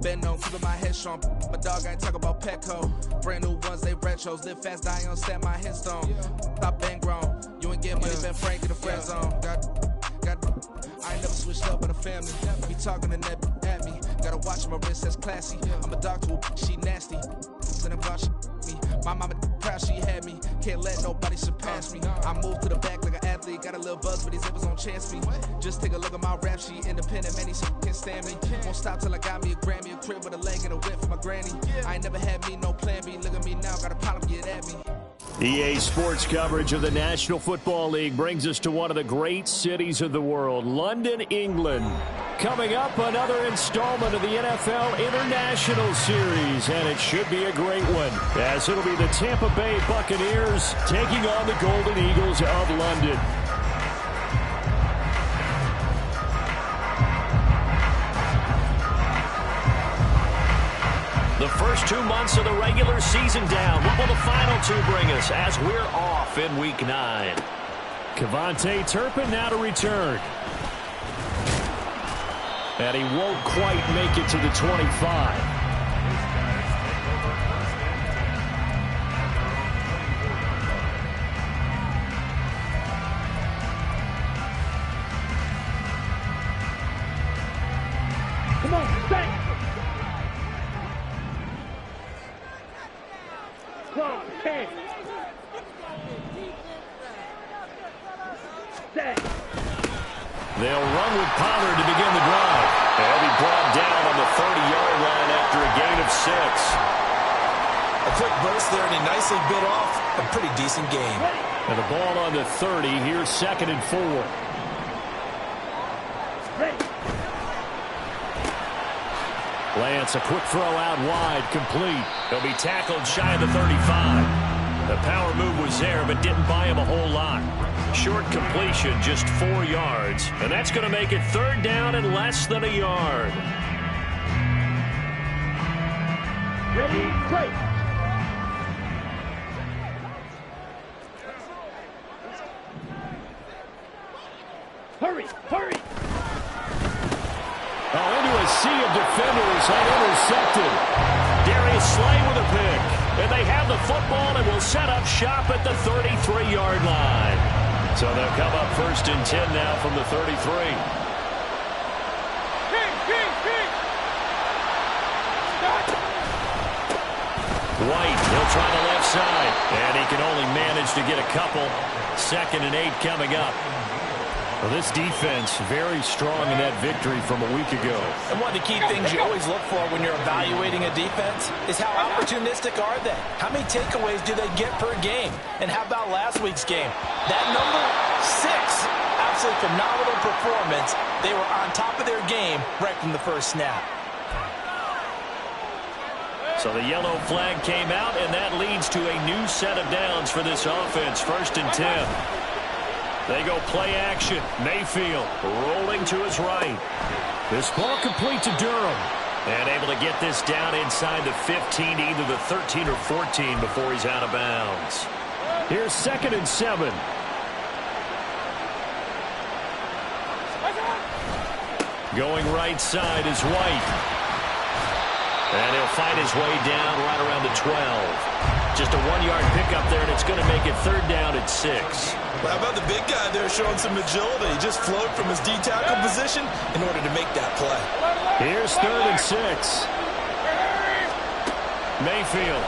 been known, keeping my head strong. My dog, I ain't talk about Petco. Brand new ones, they retros. Live fast, die on, stand my headstone. Stop been grown. You ain't get money, been frank in the friend zone. I ain't never switched up on the family. Be talking to that at me. Gotta watch my wrist, that's classy. I'm a dog to a she nasty. Then I'm about she me. My mama proud she had me. Can't let nobody surpass me. I moved to the back like an athlete. Got a little buzz, but these zippers don't chance me. Just take a look at my rap sheet. Independent, man, these can't stand me. Won't stop till I got me a Grammy, a crib with a leg and a whip for my granny. I ain't never had me no plan B. Look at me now, got a problem, get at me. EA Sports coverage of the National Football League brings us to one of the great cities of the world, London, England. Coming up, another installment of the NFL International Series, and it should be a great one, as it'll be the Tampa Bay Buccaneers taking on the Golden Eagles of London. The first 2 months of the regular season down. What will the final two bring us as we're off in Week 9? Kevontae Turpin now to return. And he won't quite make it to the 25. Come on, bang! They'll run with Pollard to begin the drive. And he'll be brought down on the 30-yard line after a gain of 6. A quick burst there, and he nicely bit off a pretty decent gain. And the ball on the 30. Here's 2nd and 4. Lance, a quick throw out wide, complete. He'll be tackled shy of the 35. The power move was there, but didn't buy him a whole lot. Short completion, just 4 yards. And that's going to make it 3rd down and less than a yard. Ready, play. Hurry, hurry. Oh, into a sea of defenders and intercepted. Darius Slay with a pick. And they have the football and will set up shop at the 33-yard line. So they'll come up 1st and 10 now from the 33. White, he'll try the left side. And he can only manage to get a couple. 2nd and 8 coming up. Well, this defense very strong in that victory from a week ago. And one of the key things you always look for when you're evaluating a defense is how opportunistic are they? How many takeaways do they get per game? And how about last week's game? That number 6, absolutely phenomenal performance. They were on top of their game right from the first snap. So the yellow flag came out, and that leads to a new set of downs for this offense. 1st and 10. They go play action. Mayfield rolling to his right. This ball complete to Durham. And able to get this down inside the 15 to either the 13 or 14 before he's out of bounds. Here's 2nd and 7. Going right side is White. And he'll find his way down right around the 12. Just a 1-yard pickup there, and it's going to make it 3rd down at 6. Well, how about the big guy there showing some agility? He just flowed from his D-tackle position in order to make that play. Here's 3rd and 6. Mayfield.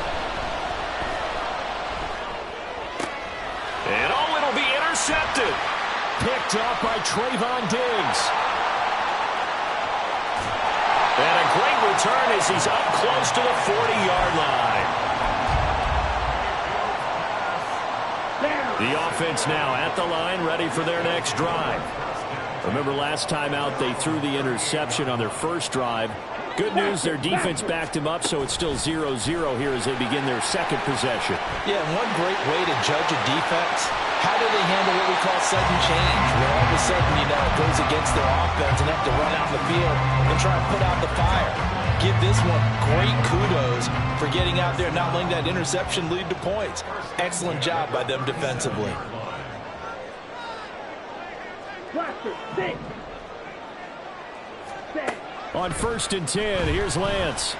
And oh, it'll be intercepted. Picked up by Trayvon Diggs. And a great return as he's up close to the 40-yard line. The offense now at the line, ready for their next drive. Remember last time out they threw the interception on their first drive. Good news, their defense backed him up, so it's still 0-0 here as they begin their 2nd possession. Yeah, and one great way to judge a defense, how do they handle what we call sudden change? Where all of a sudden, you know, it goes against their offense and have to run out the field and try and put out the fire. Give this one great kudos for getting out there and not letting that interception lead to points. Excellent job by them defensively. On 1st and 10, here's Lance.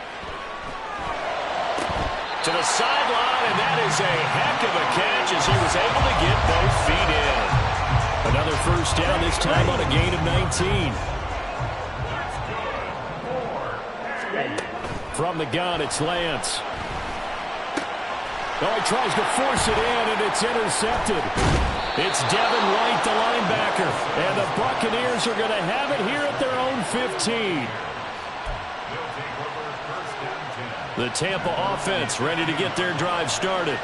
To the sideline, and that is a heck of a catch as he was able to get both feet in. Another first down, this time on a gain of 19. From the gun, it's Lance. Oh, he tries to force it in, and it's intercepted. It's Devin White, the linebacker. And the Buccaneers are going to have it here at their own 15. The Tampa offense ready to get their drive started.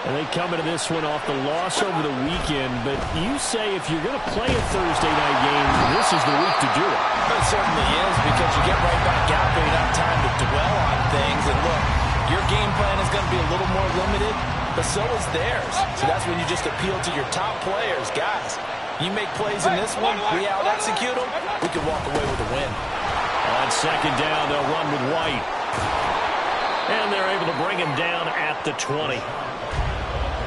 And they come into this one off the loss over the weekend. But you say if you're going to play a Thursday night game, this is the week to do it. It certainly is, because you get right back out there. You don't have time to dwell on things. And look, your game plan is going to be a little more limited, but so is theirs. So that's when you just appeal to your top players. Guys, you make plays in this one, we out-execute them, we can walk away with a win. On 2nd down, they'll run with White. And they're able to bring him down at the 20.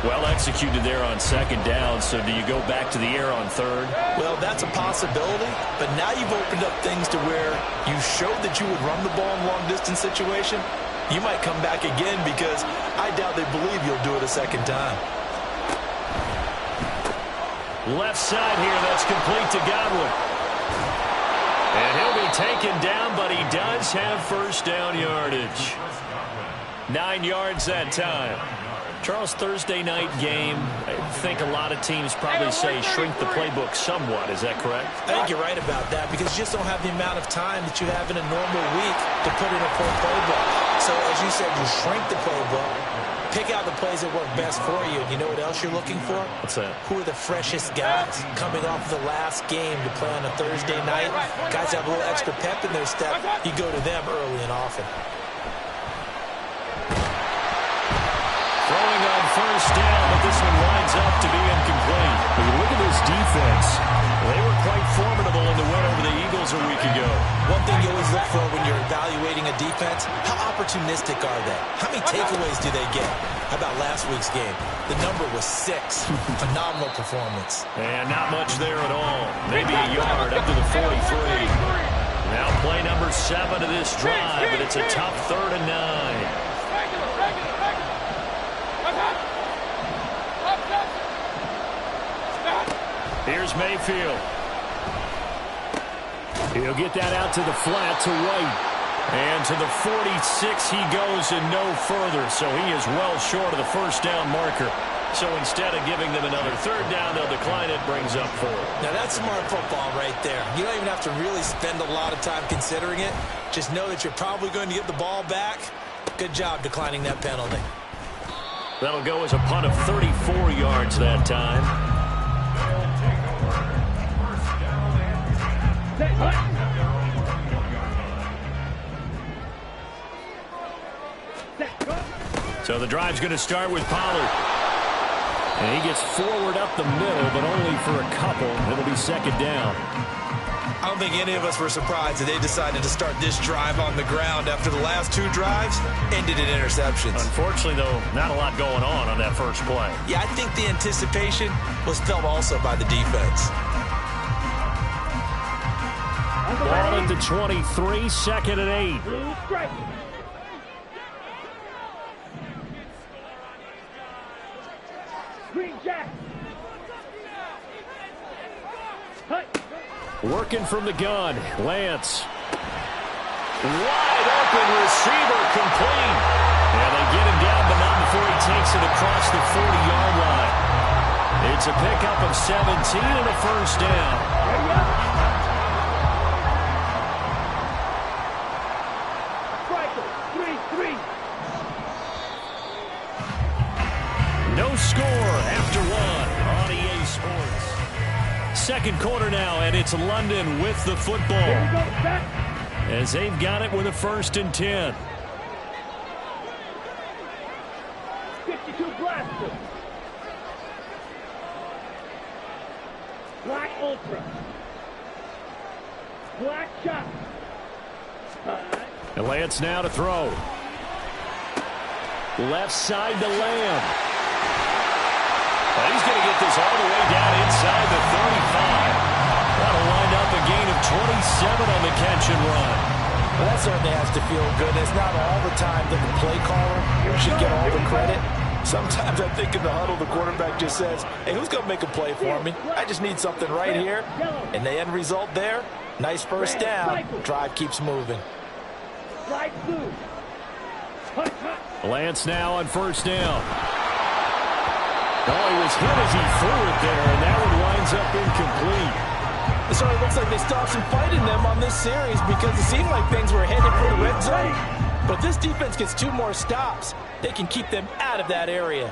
Well executed there on 2nd down, so do you go back to the air on 3rd? Well, that's a possibility, but now you've opened up things to where you showed that you would run the ball in long-distance situation. You might come back again because I doubt they believe you'll do it a second time. Left side here, that's complete to Godwin. And he'll be taken down, but he does have first down yardage. 9 yards that time. Charles, Thursday night game, I think a lot of teams probably say shrink the playbook somewhat. Is that correct? I think you're right about that, because you just don't have the amount of time that you have in a normal week to put in a full playbook. So, as you said, you shrink the playbook, pick out the plays that work best for you. You know what else you're looking for? What's that? Who are the freshest guys coming off the last game to play on a Thursday night? Guys have a little extra pep in their step. You go to them early and often. Throwing on first down, but this one winds up to be incomplete. When you look at this defense, they were quite formidable in the win over the Eagles a week ago. One thing you always look for when you're evaluating a defense, how opportunistic are they? How many takeaways do they get? How about last week's game? The number was 6. Phenomenal performance. And not much there at all. Maybe a yard up to the 43. Now play number 7 of this drive, but it's a tough 3rd and 9. Here's Mayfield. He'll get that out to the flat to White. And to the 46 he goes and no further. So he is well short of the first down marker. So instead of giving them another 3rd down, they'll decline it, brings up 4. Now that's smart football right there. You don't even have to really spend a lot of time considering it. Just know that you're probably going to get the ball back. Good job declining that penalty. That'll go as a punt of 34 yards that time. So the drive's going to start with Pollard. And he gets forward up the middle, but only for a couple. It'll be 2nd down. I don't think any of us were surprised that they decided to start this drive on the ground after the last 2 drives ended in interceptions. Unfortunately, though, not a lot going on that first play. Yeah, I think the anticipation was felt also by the defense. Ball at the 23, 2nd and 8. Green Jack. Working from the gun, Lance. Wide open receiver, complete. And they get him down, but not before he takes it across the 40-yard line. It's a pickup of 17 and a first down. No score after 1 on EA Sports. Second quarter now, and it's London with the football. As they've got it with a 1st and 10. 52 blaster. Black Ultra. Black Shot. And Lance now to throw. Left side to Lamb. He's going to get this all the way down inside the 35. That'll wind up a gain of 27 on the catch and run. Well, that certainly has to feel good. It's not all the time that the play caller should get all the credit. Sometimes I think in the huddle, the quarterback just says, hey, who's going to make a play for me? I just need something right here. And the end result there, nice first down. Drive keeps moving. Lance now on first down. Oh, he was hit as he threw it there, and that one winds up incomplete. It sort of looks like they stopped some fight in them on this series because it seemed like things were headed for the red zone. But if this defense gets 2 more stops, they can keep them out of that area.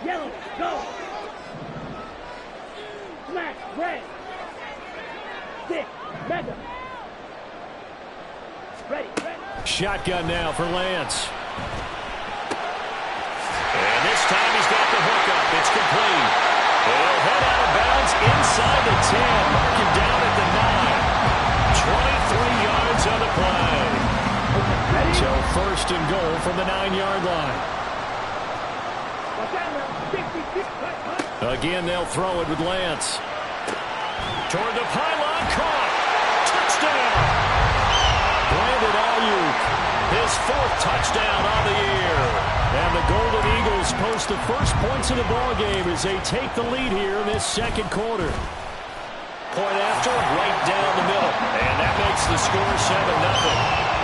Yellow, go. Smash, red. 6, mega. Ready. Shotgun now for Lance. And this time he's got the hookup. It's complete. He'll head out of bounds inside the 10. Mark him down at the 9. 23 yards on the play. So first and goal from the 9-yard line. Again, they'll throw it with Lance. Toward the pylon, caught. Touchdown. Brandon Ayuk, his 4th touchdown on the year. And the Golden Eagles post the first points of the ballgame as they take the lead here in this second quarter. Point after, right down the middle. And that makes the score 7-0.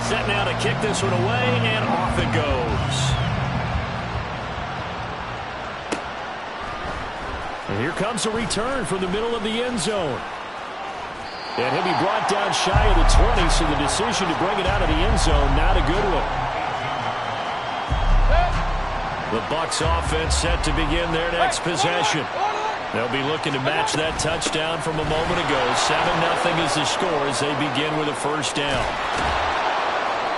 Set now to kick this one away, and off it goes. And here comes a return from the middle of the end zone. And he'll be brought down shy of the 20, so the decision to bring it out of the end zone, not a good one. The Bucs offense set to begin their next possession. They'll be looking to match that touchdown from a moment ago. 7-0 is the score as they begin with a first down.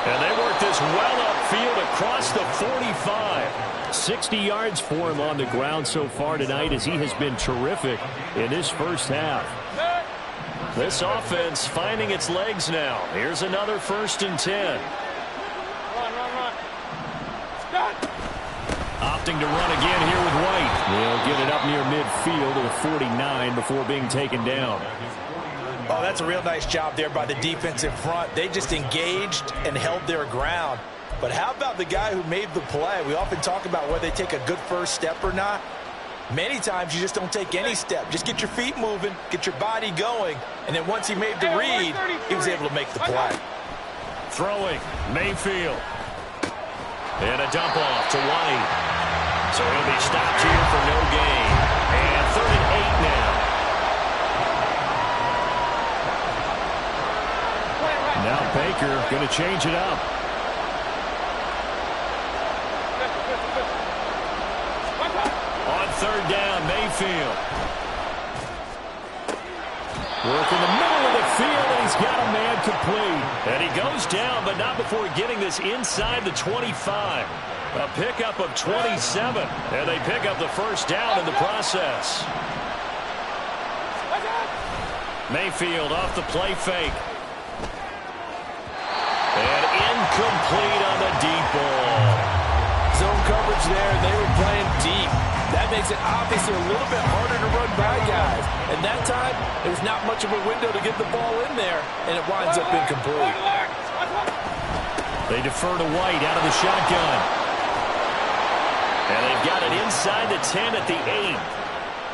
And they work this well upfield across the 45. 60 yards for him on the ground so far tonight as he has been terrific in this first half. This offense finding its legs now. Here's another 1st and 10. Run. Opting to run again here with White. They'll get it up near midfield to the 49 before being taken down. Oh, that's a real nice job there by the defensive front. They just engaged and held their ground. But how about the guy who made the play? We often talk about whether they take a good first step or not. Many times you just don't take any step. Just get your feet moving, get your body going, and then once he made the read, he was able to make the play. Throwing, Mayfield. And a dump off to White. So he'll be stopped here for no gain. And 3rd and 8 now. Now Baker going to change it up. On 3rd down, Mayfield. Work in the middle of the field, and he's got a man complete. And he goes down, but not before getting this inside the 25. A pickup of 27, and they pick up the first down in the process. Mayfield off the play fake. And incomplete on the deep ball. Zone coverage there, and they were playing deep. That makes it obviously a little bit harder to run by guys. And that time, there was not much of a window to get the ball in there, and it winds up incomplete. They defer to White out of the shotgun. And they've got it inside the 10 at the 8.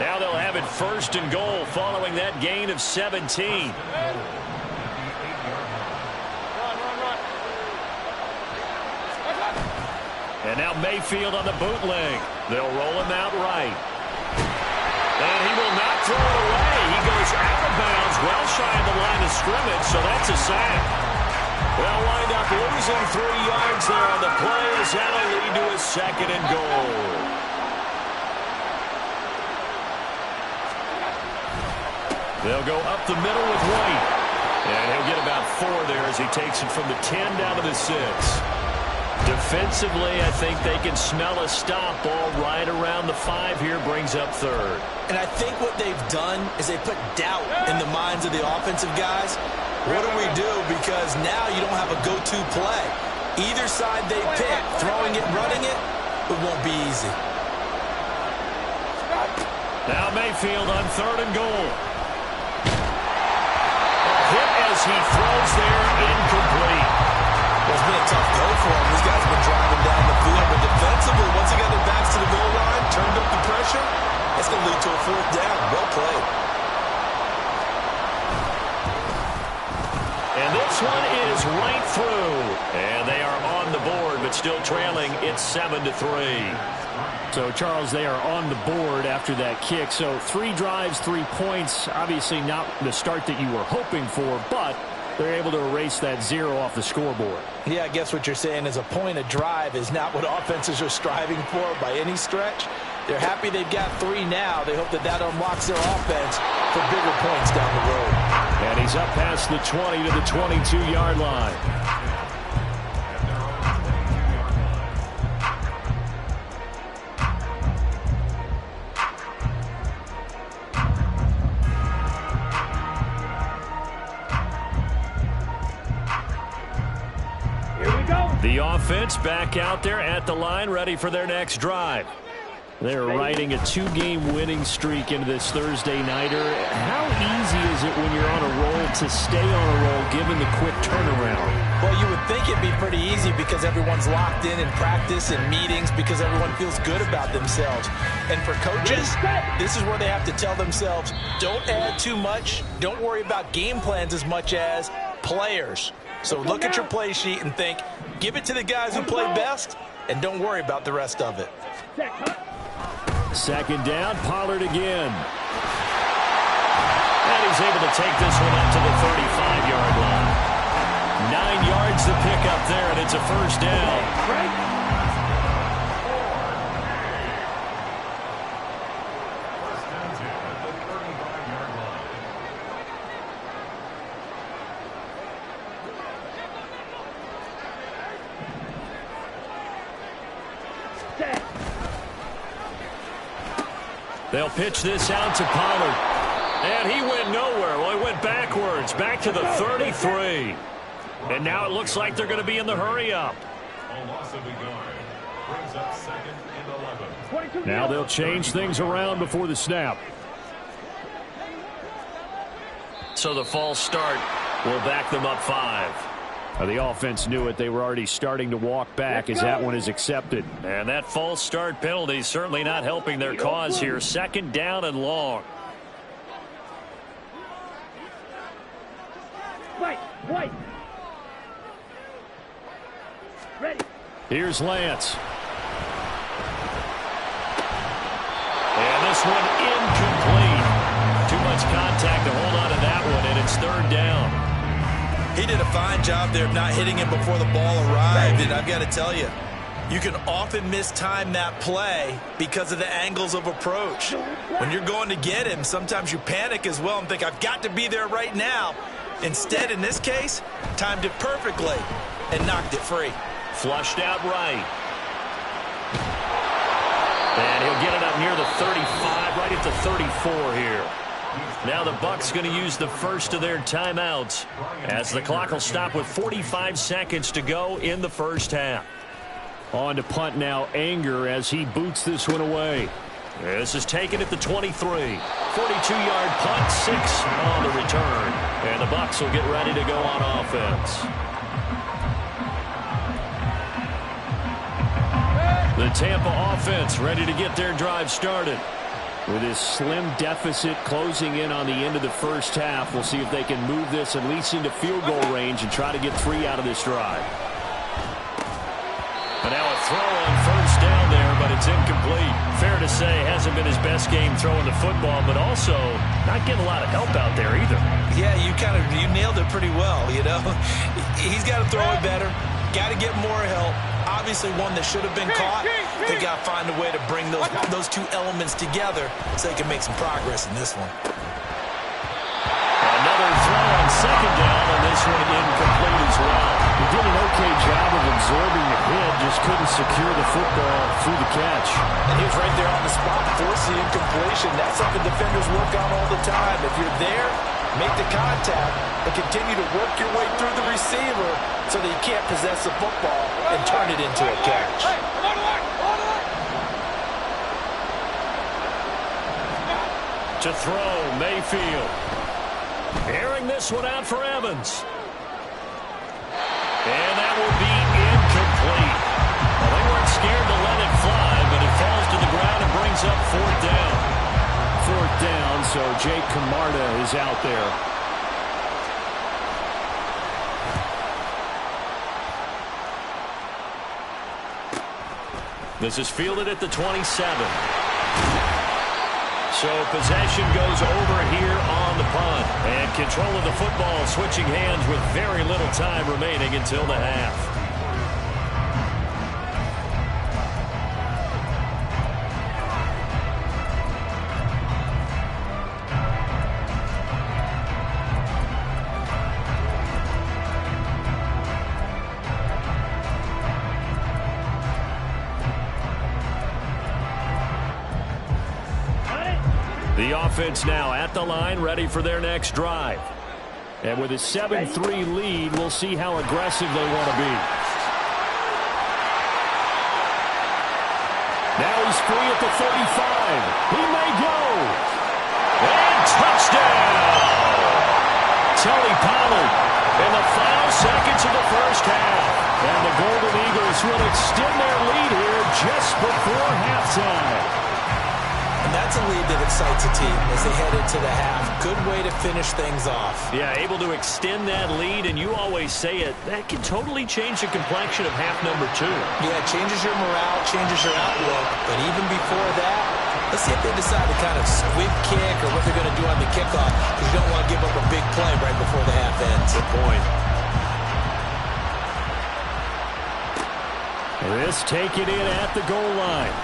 Now they'll have it 1st and goal following that gain of 17. And now Mayfield on the bootleg. They'll roll him out right. And he will not throw it away. He goes out of bounds, well shy of the line of scrimmage, so that's a sack. They'll wind up losing 3 yards there on the play as that'll lead to a 2nd and goal. They'll go up the middle with White. And he'll get about 4 there as he takes it from the 10 down to the 6. Defensively, I think they can smell a stop. Ball right around the 5 here, brings up 3rd. And I think what they've done is they put doubt in the minds of the offensive guys. What do we do? Because now you don't have a go-to play. Either side they pick, throwing it, running it, it won't be easy. Now Mayfield on 3rd and goal. A hit as he throws there, incomplete. Well, it's been a tough go for him. These guys have been driving down the field, but defensively, once he got their backs to the goal line, turned up the pressure, that's going to lead to a 4th down. Well played. And this one is right through. And they are on the board, but still trailing. It's 7-3. So, Charles, they are on the board after that kick. So 3 drives, 3 points. Obviously not the start that you were hoping for, but they're able to erase that 0 off the scoreboard. Yeah, I guess what you're saying is a point a drive is not what offenses are striving for by any stretch. They're happy they've got 3 now. They hope that that unlocks their offense for bigger points down the road. And he's up past the 20 to the 22-yard line. The offense back out there at the line, ready for their next drive. They're riding a 2-game winning streak into this Thursday nighter. How easy is it when you're on a roll to stay on a roll given the quick turnaround? Well, you would think it'd be pretty easy because everyone's locked in practice and meetings because everyone feels good about themselves. And for coaches, this is where they have to tell themselves, don't add too much. Don't worry about game plans as much as players. So look at your play sheet and think, give it to the guys who play best, and don't worry about the rest of it. 2nd down, Pollard again. And he's able to take this one up to the 35-yard line. 9 yards to pick up there, and it's a 1st down. They'll pitch this out to Pollard. And he went nowhere. Well, he went backwards, back to the 33. And now it looks like they're going to be in the hurry-up. Now they'll change things around before the snap. So the false start will back them up 5. The offense knew it. They were already starting to walk back as that one is accepted. And that false start penalty certainly not helping their cause here. 2nd down and long. White. Ready. Here's Lance. And this one incomplete. Too much contact to hold on to that one, and it's 3rd down. He did a fine job there of not hitting him before the ball arrived, and I've got to tell you, you can often mistime that play because of the angles of approach. When you're going to get him, sometimes you panic as well and think, I've got to be there right now. Instead, in this case, timed it perfectly and knocked it free. Flushed out right. And he'll get it up near the 35, right at the 34 here. Now the Bucs going to use the first of their timeouts as the clock will stop with 45 seconds to go in the 1st half. On to punt now, Anger, as he boots this one away. This is taken at the 23. 42-yard punt, 6 on the return. And the Bucs will get ready to go on offense. The Tampa offense ready to get their drive started. With his slim deficit closing in on the end of the 1st half, we'll see if they can move this at least into field goal range and try to get 3 out of this drive. And now a throw on 1st down there, but it's incomplete. Fair to say, hasn't been his best game throwing the football, but also not getting a lot of help out there either. Yeah, you nailed it pretty well, you know. He's got to throw it better, got to get more help. Obviously one that should have been caught. They got to find a way to bring those 2 elements together so they can make some progress in this one. Another throw on 2nd down, and this one incomplete as well. He did an okay job of absorbing the hit, just couldn't secure the football through the catch. And he was right there on the spot, forcing the incompletion. That's something defenders work on all the time. If you're there, make the contact, and continue to work your way through the receiver so that you can't possess the football and turn it into a catch. To throw, Mayfield. Airing this one out for Evans. And that will be incomplete. Well, they weren't scared to let it fly, but it falls to the ground and brings up fourth down. Fourth down, so Jake Camarda is out there. This is fielded at the 27. So possession goes over here on the punt. And control of the football switching hands with very little time remaining until the half. The offense now at the line, ready for their next drive. And with a 7-3 lead, we'll see how aggressive they want to be. Now he's free at the 35. He may go. And touchdown! Tony Pollard in the final seconds of the first half. And the Golden Eagles will extend their lead here just before halftime. And that's a lead that excites a team as they head into the half. Good way to finish things off. Yeah, able to extend that lead, and you always say it, that can totally change the complexion of half number 2. Yeah, it changes your morale, changes your outlook. But even before that, let's see if they decide to kind of squib kick or what they're going to do on the kickoff, because you don't want to give up a big play right before the half ends. Good point. This taken in at the goal line.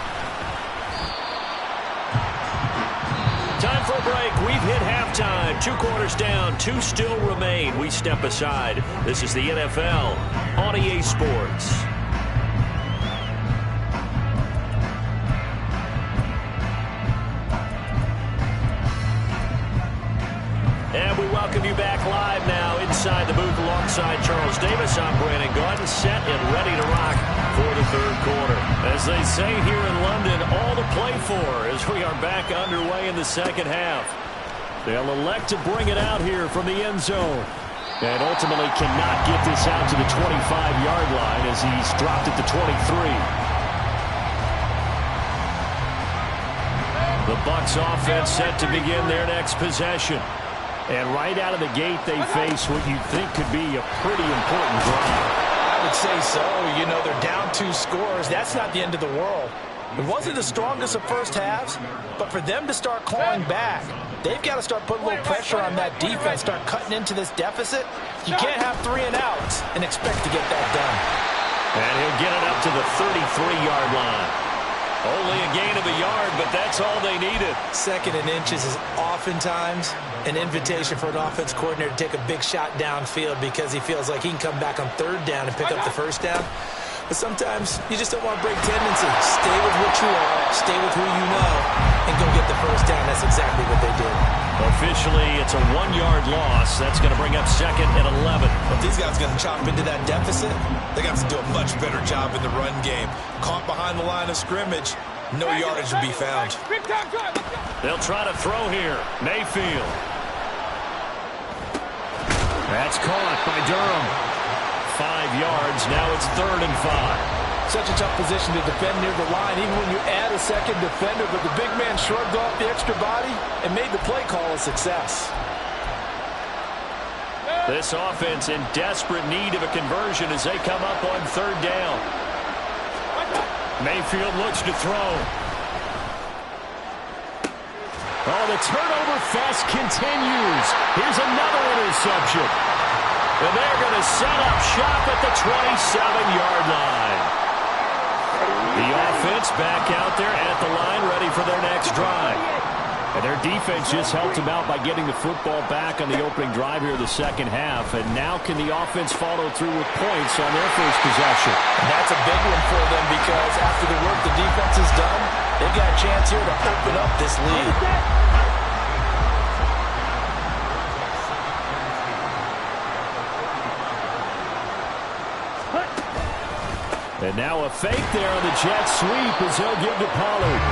Time for a break. We've hit halftime. 2 quarters down. 2 still remain. We step aside. This is the NFL on EA Sports. And we welcome you back live now inside the booth alongside Charles Davis. I'm Brandon Gaudin, set and ready to rock for the third quarter. As they say here in London, all to play for as we are back underway in the second half. They'll elect to bring it out here from the end zone. And ultimately cannot get this out to the 25-yard line as he's dropped at the 23. The Bucs offense set to begin their next possession. And right out of the gate, they face what you think could be a pretty important drive. I would say so. You know, they're down 2 scores. That's not the end of the world. It wasn't the strongest of first halves, but for them to start clawing back, they've got to start putting a little pressure on that defense, start cutting into this deficit. You can't have 3 and outs and expect to get that done. And he'll get it up to the 33-yard line. Only a gain of a yard, but that's all they needed. 2nd and inches is oftentimes an invitation for an offense coordinator to take a big shot downfield because he feels like he can come back on 3rd down and pick up the 1st down. But sometimes you just don't want to break tendency. Stay with what you are, stay with who you know, and go get the 1st down. That's exactly what they did. Officially, it's a 1-yard loss. That's going to bring up 2nd and 11. If these guys are going to chop into that deficit, they got to do a much better job in the run game. Caught behind the line of scrimmage, no yardage will be found. They'll try to throw here. Mayfield. That's caught by Durham. 5 yards. Now it's 3rd and 5. Such a tough position to defend near the line, even when you add a 2nd defender, but the big man shrugged off the extra body and made the play call a success. This offense in desperate need of a conversion as they come up on 3rd down. Mayfield looks to throw. Oh, the turnover fest continues. Here's another interception. And they're going to set up shop at the 27-yard line. The offense back out there at the line, ready for their next drive. And their defense just helped them out by getting the football back on the opening drive here in the second half. And now can the offense follow through with points on their first possession? And that's a big one for them because after the work the defense has done, they've got a chance here to open up this lead. fake there on the jet sweep as he'll give to Pollard.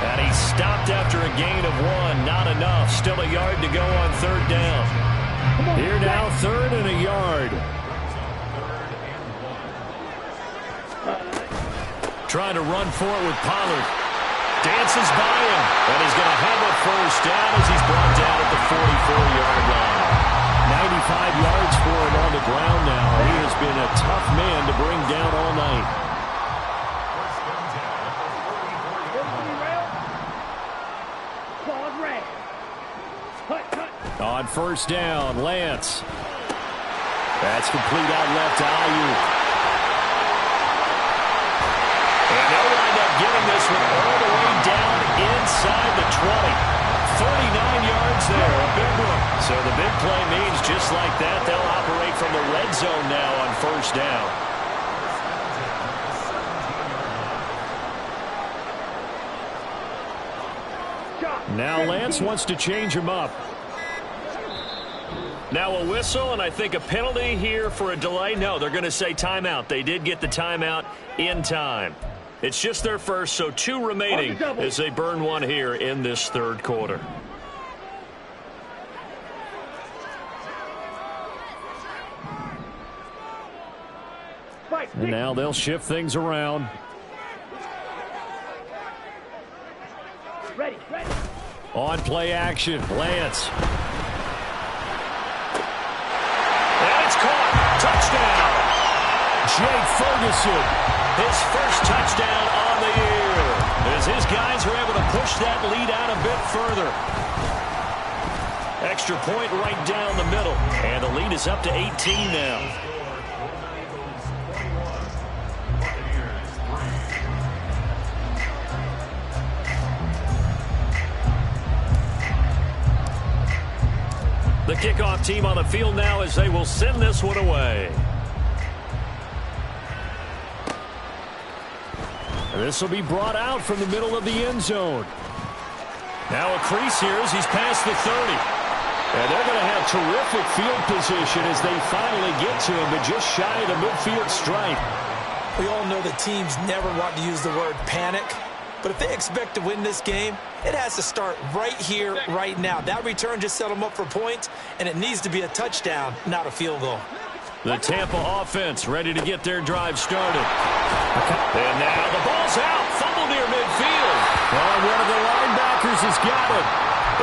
And he stopped after a gain of 1. Not enough. Still a yard to go on third down. Here now, 3rd and a yard. Trying to run for it with Pollard. Dances by him. And he's going to have a first down as he's brought down at the 44-yard line. 95 yards for him on the ground now. He has been a tough man to bring down all night. On first down, Lance. That's complete out left to Ayuk. And they'll wind up getting this one all the way down inside the 20. 39 yards there, a big one. So the big play means just like that, they'll operate from the red zone now on first down. Now Lance wants to change him up. Now a whistle, and I think a penalty here for a delay. No, they're going to say timeout. They did get the timeout in time. It's just their first, so 2 remaining as they burn one here in this third quarter. And now they'll shift things around. Ready. On play action, Lance. Touchdown! Jake Ferguson, his first touchdown on the year, as his guys are able to push that lead out a bit further. Extra point right down the middle, and the lead is up to 18 now. The kickoff team on the field now as they will send this one away. And this will be brought out from the middle of the end zone. Now a crease here as he's past the 30. And they're going to have terrific field position as they finally get to him, but just shy of the midfield stripe. We all know that teams never want to use the word panic. But if they expect to win this game, it has to start right here, right now. That return just set them up for points, and it needs to be a touchdown, not a field goal. The Tampa offense ready to get their drive started. And now the ball's out. Fumble near midfield. Oh, one of the linebackers has got it.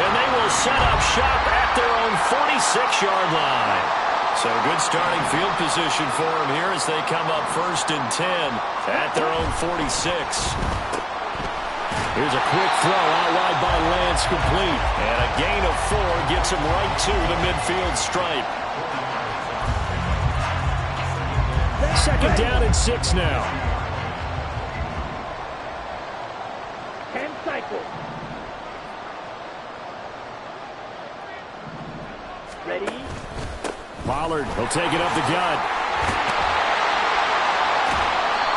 And they will set up shop at their own 46-yard line. So good starting field position for them here as they come up 1st and 10 at their own 46. Here's a quick throw out wide by Lance, complete. And a gain of 4 gets him right to the midfield stripe. 2nd down and 6 now. 10 cycles. Ready? Pollard, he'll take it up the gut.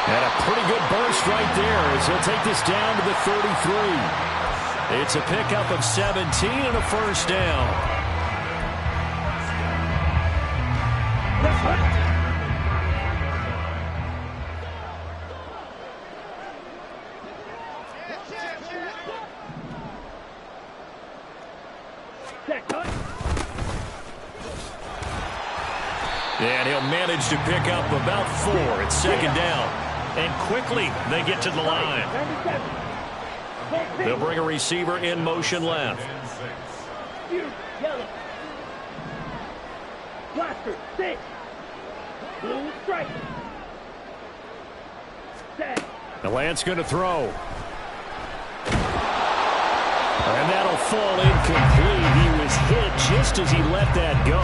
And a pretty good burst right there as he'll take this down to the 33. It's a pickup of 17 and a first down. And he'll manage to pick up about 4. It's 2nd down. And quickly, they get to the line. They'll bring a receiver in motion left. Yellow. Blaster, 6. Blue strike. Set. The Lance going to throw. And that'll fall incomplete. He was hit just as he let that go.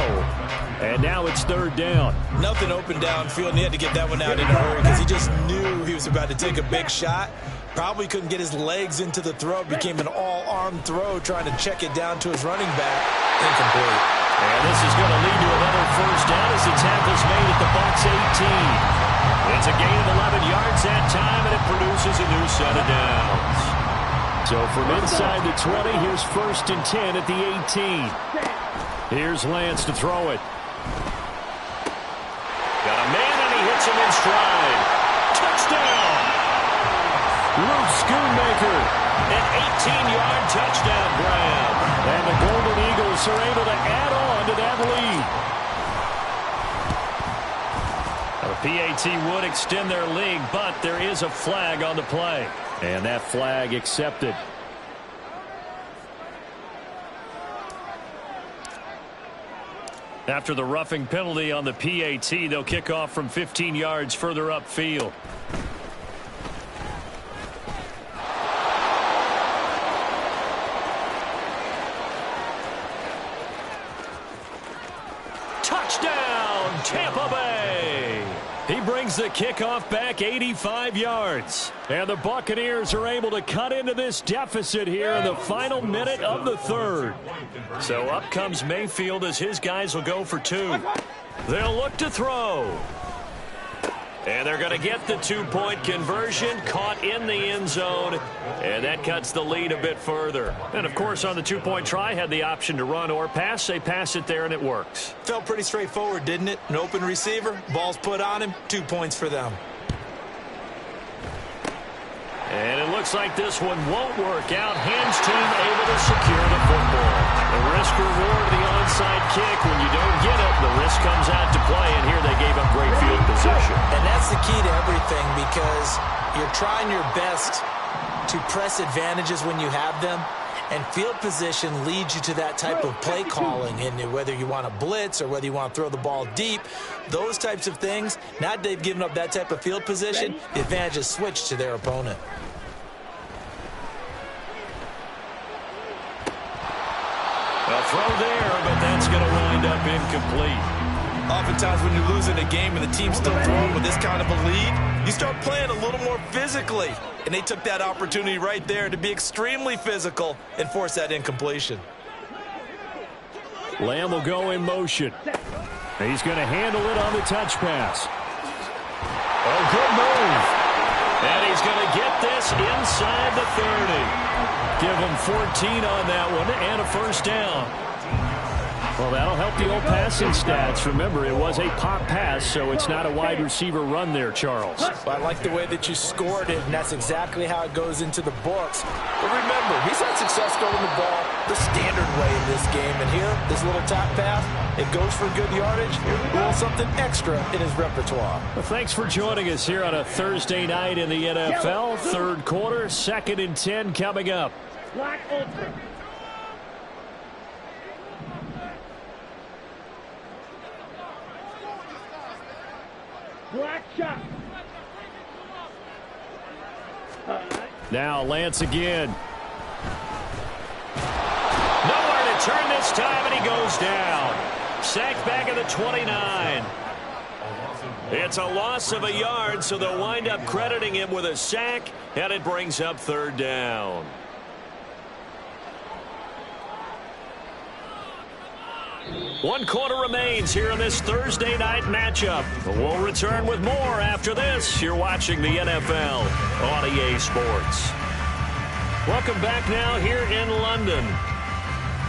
And now it's 3rd down. Nothing open downfield, and he had to get that one out in a hurry because he just knew he was about to take a big shot. Probably couldn't get his legs into the throw. It became an all-arm throw trying to check it down to his running back. Incomplete. And this is going to lead to another first down as the tackle's made at the Bucs 18. It's a gain of 11 yards that time, and it produces a new set of downs. So from inside the 20, here's 1st and 10 at the 18. Here's Lance to throw it. Got a man, and he hits him in stride. Touchdown! Luke Schoonmaker, an 18-yard touchdown grab. And the Golden Eagles are able to add on to that lead. The PAT would extend their lead, but there is a flag on the play. And that flag accepted. After the roughing penalty on the PAT, they'll kick off from 15 yards further upfield. Touchdown, Tampa Bay! He brings the kickoff back 85 yards. And the Buccaneers are able to cut into this deficit here in the final minute of the third. So up comes Mayfield as his guys will go for two. They'll look to throw. And they're going to get the two-point conversion, caught in the end zone, and that cuts the lead a bit further. And, of course, on the two-point try, had the option to run or pass. They pass it there, and it works. Felt pretty straightforward, didn't it? An open receiver, ball's put on him, 2 points for them. And it looks like this one won't work out. Hams team able to secure the football. The risk-reward of the onside kick. When you don't get it, the risk comes out to play, and here they gave up great field position. And that's the key to everything, because you're trying your best to press advantages when you have them, and field position leads you to that type of play calling. And whether you want to blitz or whether you want to throw the ball deep, those types of things, now that they've given up that type of field position, the advantage is switched to their opponent. A throw there, but that's going to wind up incomplete. Oftentimes when you're losing a game and the team's still throwing with this kind of a lead, you start playing a little more physically. And they took that opportunity right there to be extremely physical and force that incompletion. Lamb will go in motion. He's going to handle it on the touch pass. Oh, good move. And he's going to get this inside the 30. Give him 14 on that one and a first down. Well, that'll help the old passing stats. Remember, it was a pop pass, so it's not a wide receiver run there, Charles. Well, I like the way that you scored it, and that's exactly how it goes into the books. But remember, he's had success throwing the ball the standard way in this game. And here, this little top pass, it goes for good yardage, a little something extra in his repertoire. Well, thanks for joining us here on a Thursday night in the NFL. Third quarter, 2nd and 10 coming up. Black Ultra. Black shot. Now Lance again. Nowhere to turn this time, and he goes down. Sacked back at the 29. It's a loss of a yard, so they'll wind up crediting him with a sack, and it brings up third down. One quarter remains here in this Thursday night matchup. We'll return with more after this. You're watching the NFL on EA Sports. Welcome back now here in London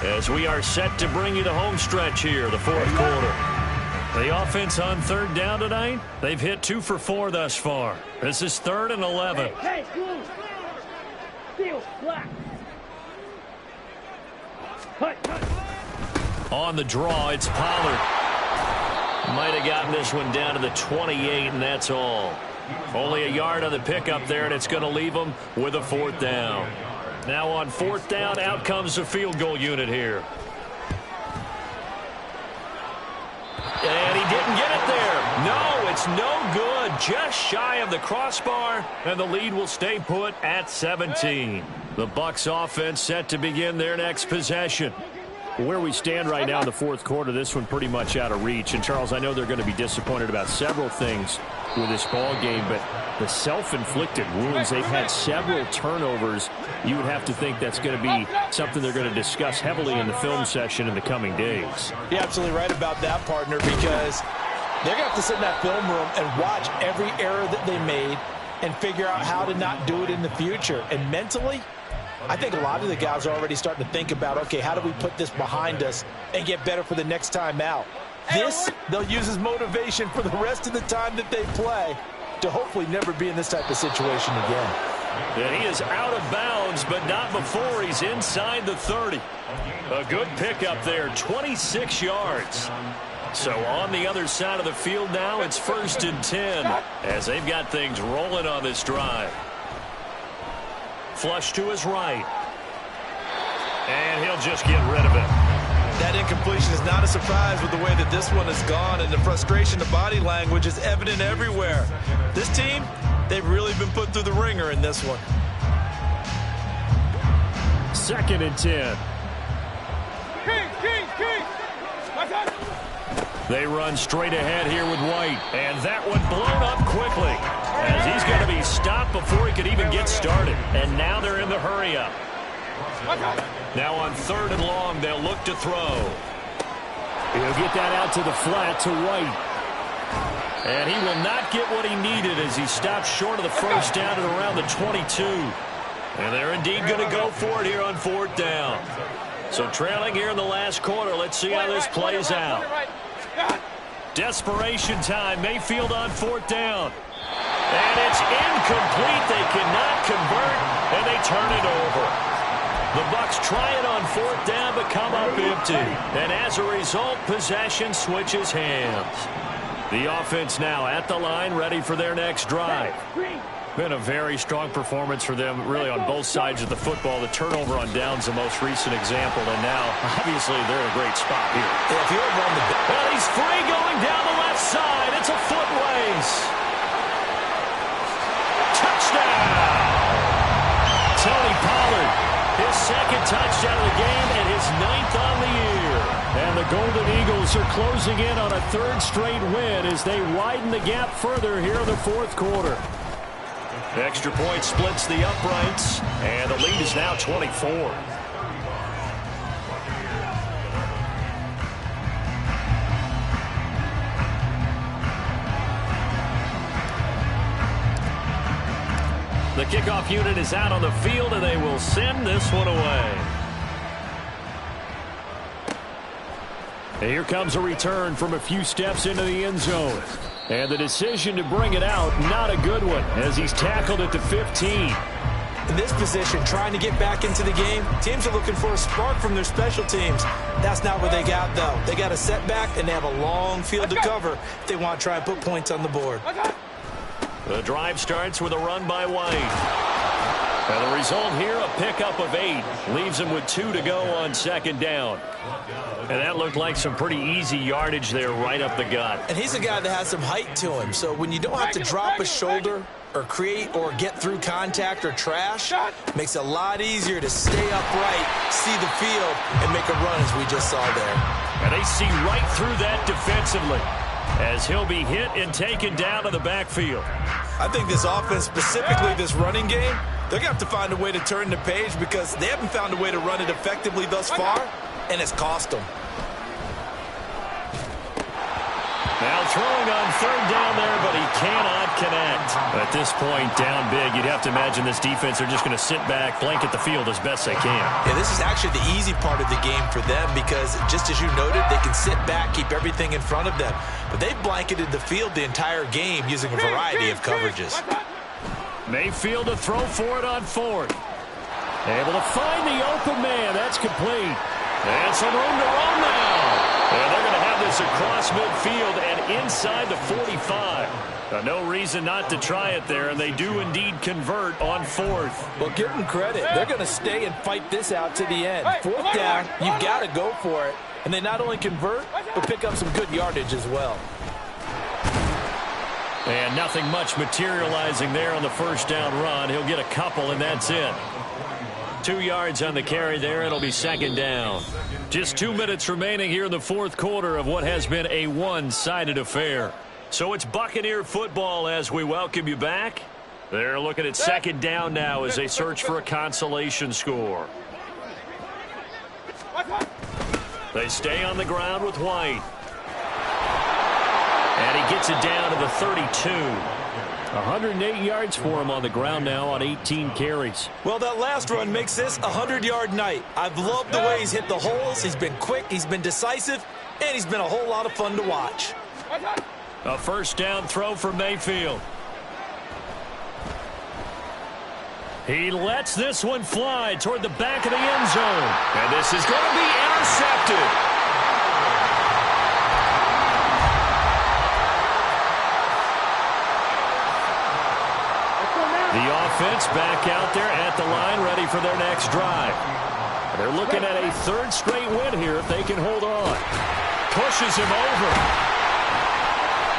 as we are set to bring you the home stretch here, the fourth quarter. The offense on third down tonight, they've hit 2 for 4 thus far. This is 3rd and 11. Hey, blue. Steel, black. Cut. On the draw, it's Pollard. Might have gotten this one down to the 28, and that's all. Only a yard on the pickup there, and it's going to leave them with a 4th down. Now on 4th down, out comes the field goal unit here. And he didn't get it there. No, it's no good. Just shy of the crossbar, and the lead will stay put at 17. The Bucs offense set to begin their next possession. Where we stand right now in the fourth quarter, this one pretty much out of reach. And, Charles, I know they're going to be disappointed about several things with this ball game, but the self-inflicted wounds, they've had several turnovers. You would have to think that's going to be something they're going to discuss heavily in the film session in the coming days. You're absolutely right about that, partner, because they're going to have to sit in that film room and watch every error that they made and figure out how to not do it in the future. And mentally, I think a lot of the guys are already starting to think about, okay, how do we put this behind us and get better for the next time out? This, they'll use as motivation for the rest of the time that they play to hopefully never be in this type of situation again. And he is out of bounds, but not before he's inside the 30. A good pickup there, 26 yards. So on the other side of the field now, it's 1st and 10 as they've got things rolling on this drive. Flush to his right. And he'll just get rid of it. That incompletion is not a surprise with the way that this one has gone, and the frustration, the body language is evident everywhere. This team, they've really been put through the ringer in this one. 2nd and 10. They run straight ahead here with White. And that one blown up quickly as he's going to be stopped before he could even get started. And now they're in the hurry-up. Now on 3rd and long, they'll look to throw. He'll get that out to the flat to White. And he will not get what he needed as he stopped short of the first down at around the 22. And they're indeed going to go for it here on 4th down. So trailing here in the last quarter, let's see how this plays out. Desperation time. Mayfield on 4th down. And it's incomplete. They cannot convert, and they turn it over. The Bucs try it on 4th down, but come up empty. And as a result, possession switches hands. The offense now at the line, ready for their next drive. Been a very strong performance for them, really, on both sides of the football. The turnover on downs the most recent example, and now, obviously, they're in a great spot here. Yeah, if you're on the well, he's free going down the left side. It's a foot race. Touchdown! Tony Pollard, his 2nd touchdown of the game and his 9th on the year. And the Golden Eagles are closing in on a 3rd straight win as they widen the gap further here in the 4th quarter. Extra point splits the uprights, and the lead is now 24. The kickoff unit is out on the field, and they will send this one away. And here comes a return from a few steps into the end zone. And the decision to bring it out, not a good one, as he's tackled at the 15. In this position, trying to get back into the game, teams are looking for a spark from their special teams. That's not what they got, though. They got a setback, and they have a long field to cover if they want to try and put points on the board. The drive starts with a run by White. And the result here, a pickup of 8. Leaves him with 2 to go on 2nd down. And that looked like some pretty easy yardage there right up the gut. And he's a guy that has some height to him. So when you don't have to drop a shoulder or create or get through contact or trash, makes it a lot easier to stay upright, see the field, and make a run as we just saw there. And they see right through that defensively as he'll be hit and taken down to the backfield. I think this offense, specifically this running game, they're going to have to find a way to turn the page because they haven't found a way to run it effectively thus far, and it's cost them. Now throwing on 3rd down there, but he cannot connect. At this point, down big, you'd have to imagine this defense are just going to sit back, blanket the field as best they can. Yeah, this is actually the easy part of the game for them because, just as you noted, they can sit back, keep everything in front of them. But they've blanketed the field the entire game using a variety of coverages. Mayfield to throw for it on 4th. Able to find the open man. That's complete. And some room to roam now. And they're going to have this across midfield and inside the 45. No reason not to try it there, and they do indeed convert on 4th. Well, give them credit. They're going to stay and fight this out to the end. 4th down, you've got to go for it. And they not only convert, but pick up some good yardage as well. And nothing much materializing there on the 1st down run. He'll get a couple, and that's it. 2 yards on the carry there. It'll be 2nd down. Just 2 minutes remaining here in the 4th quarter of what has been a one-sided affair. So it's Buccaneer football as we welcome you back. They're looking at 2nd down now as they search for a consolation score. They stay on the ground with White. And he gets it down to the 32. 108 yards for him on the ground now on 18 carries. Well, that last run makes this a 100-yard night. I've loved the way he's hit the holes. He's been quick, he's been decisive, and he's been a whole lot of fun to watch. A 1st down throw for Mayfield. He lets this one fly toward the back of the end zone. And this is going to be intercepted. The offense back out there at the line, ready for their next drive. They're looking at a third straight win here if they can hold on. Pushes him over.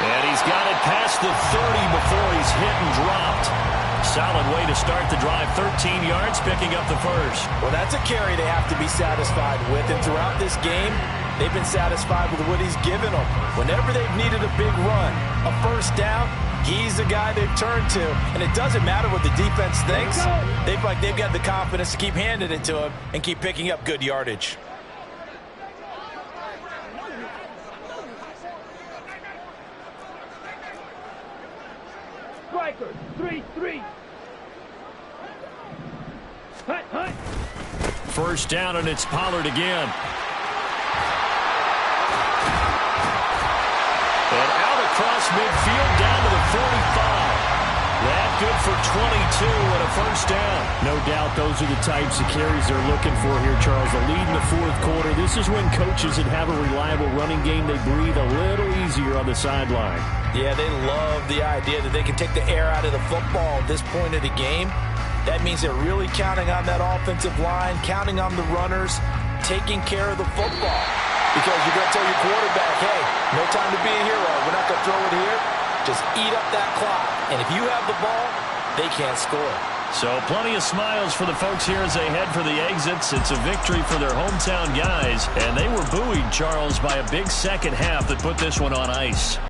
And he's got it past the 30 before he's hit and dropped. Solid way to start the drive. 13 yards, picking up the first. Well, that's a carry they have to be satisfied with. And throughout this game, they've been satisfied with what he's given them. Whenever they've needed a big run, a first down, he's the guy they've turned to. And it doesn't matter what the defense thinks. They feel like they've got the confidence to keep handing it to him and keep picking up good yardage. Strikers, 3-3. Hut, hut. First down, and it's Pollard again. And out across midfield, down to the 45. That good for 22 and a first down. No doubt those are the types of carries they're looking for here, Charles. The lead in the fourth quarter. This is when coaches that have a reliable running game, they breathe a little easier on the sideline. Yeah, they love the idea that they can take the air out of the football at this point of the game. That means they're really counting on that offensive line, counting on the runners, taking care of the football. Because you're going to tell your quarterback, hey, no time to be a hero. We're not going to throw it here. Just eat up that clock. And if you have the ball, they can't score. So plenty of smiles for the folks here as they head for the exits. It's a victory for their hometown guys. And they were buoyed, Charles, by a big second half that put this one on ice.